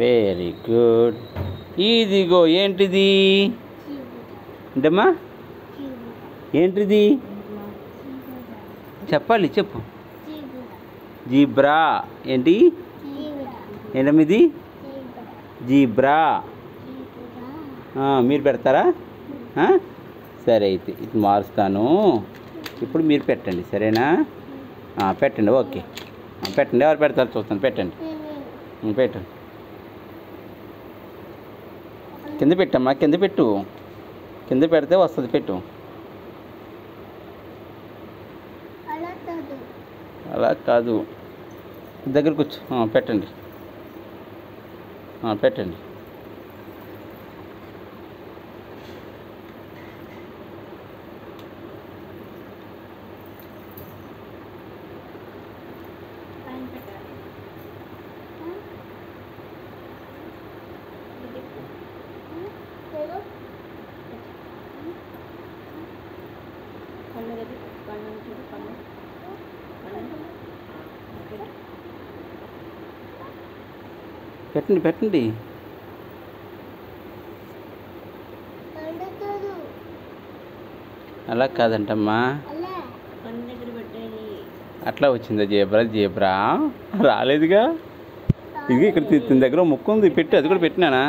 Very good. ఇదిగో ఏంటిది ఏంటమ్మా? ఏంటిది చెప్పాలి, చెప్పు. జీబ్రా. ఏంటి ఏంటమ్మా ఇది? జీబ్రా. మీరు పెడతారా? సరే, అయితే ఇది మారుస్తాను. ఇప్పుడు మీరు పెట్టండి, సరేనా? పెట్టండి. ఓకే, పెట్టండి. ఎవరు పెడతారు చూస్తాను. పెట్టండి, పెట్టండి. కింద పెట్టమ్మా, కింద పెట్టు. కింద పెడితే వస్తుంది. పెట్టు. అలా కాదు, దగ్గరకు వచ్చి పెట్టండి. పెట్టండి. పెట్టండి, పెట్టండి. అలా కాదంటమ్మా, అట్లా వచ్చిందా జీబ్రా? జీబ్రా రాలేదుగా. ఇది ఇక్కడ తిన దగ్గర ముక్కు ఉంది, పెట్టి. అది కూడా పెట్టినానా?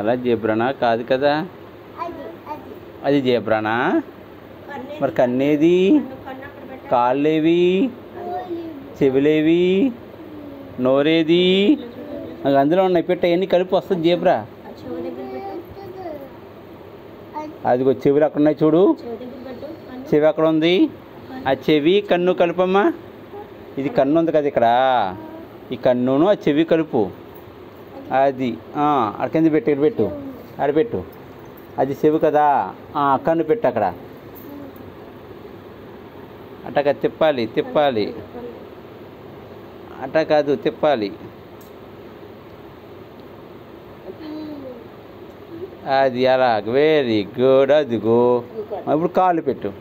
అలా జీబ్రానా? కాదు కదా. అది జీబ్రానా? మరి కన్నేది? కాళ్ళేవి? చెవులేవి? నోరేది? అందులో ఉన్నాయి. పెట్ట ఎన్ని కలిపి వస్తుంది జీబ్రా. అదిగో చెవులు అక్కడ ఉన్నాయి, చూడు. చెవి అక్కడ ఉంది. ఆ చెవి కన్ను కలుపమ్మా. ఇది కన్ను ఉంది కదా ఇక్కడ. ఈ కన్నును ఆ చెవి కలుపు. అది అక్కడ కింద పెట్టు. ఇక్కడ పెట్టు, అక్కడ పెట్టు. అది చెవి కదా. కన్ను పెట్టు అక్కడ. అట్టగా తిప్పాలి, తిప్పాలి. అట్ట కాదు, తిప్పాలి. అది అలా. Very good. అదిగో. ఇప్పుడు కాళ్ళు పెట్టు.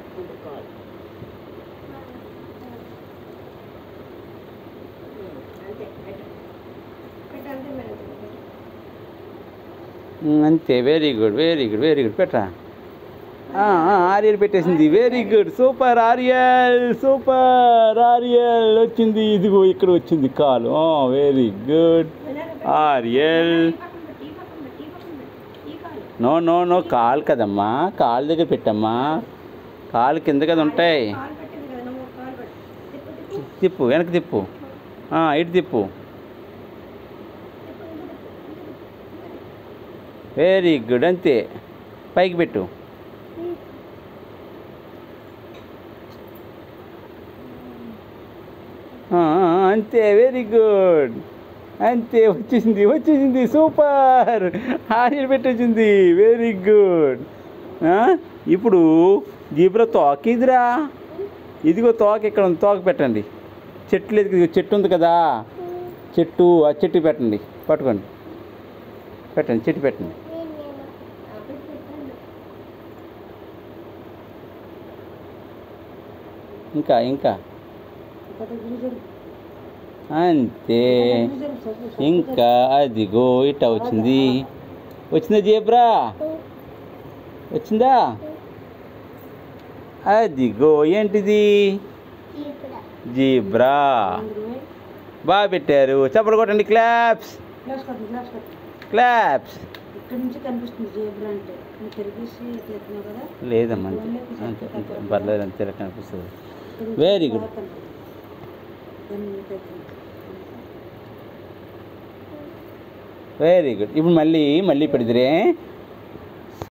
అంతే. Very good, very good, very good. పెట్టరా. ఆరియల్ పెట్టేసింది. Very good, super aerial, super aerial. వచ్చింది. ఇదిగో ఇక్కడ వచ్చింది కాలు. Very good aerial. No no no, కాలు కదమ్మా. కాలు దగ్గర పెట్టమ్మా. కాలు కింద కదా ఉంటాయి. తిప్పు, వెనక్కి తిప్పు. ఇటు తిప్పు. Very good. అంతే. పైకి పెట్టు. అంతే. Very good. అంతే. వచ్చేసింది, వచ్చేసింది. సూపర్ ఆరియల్ పెట్టేసింది. Very good. ఇప్పుడు జీబ్రా తోక ఇదిరా. ఇదిగో తోక ఇక్కడ ఉంది. తోక పెట్టండి. చెట్టు లేదు, చెట్టు ఉంది కదా. చెట్టు, ఆ చెట్టు పెట్టండి. పట్టుకోండి, పెట్టండి. చెట్టు పెట్టండి. ఇంకా ఇంకా అంతే. ఇంకా అదిగో ఇట్ట వచ్చింది. వచ్చిందా జీబ్రా? వచ్చిందా? అదిగో ఏంటిది? జీబ్రా. బాగా పెట్టారు. చప్పట్లు కొట్టండి. Claps, claps. లేదమ్మా, అంతే అంతే. పర్లేదు, అంతే కనిపిస్తుంది. Very good. Very good. ఇప్పుడు మళ్ళీ పెడిదిరే.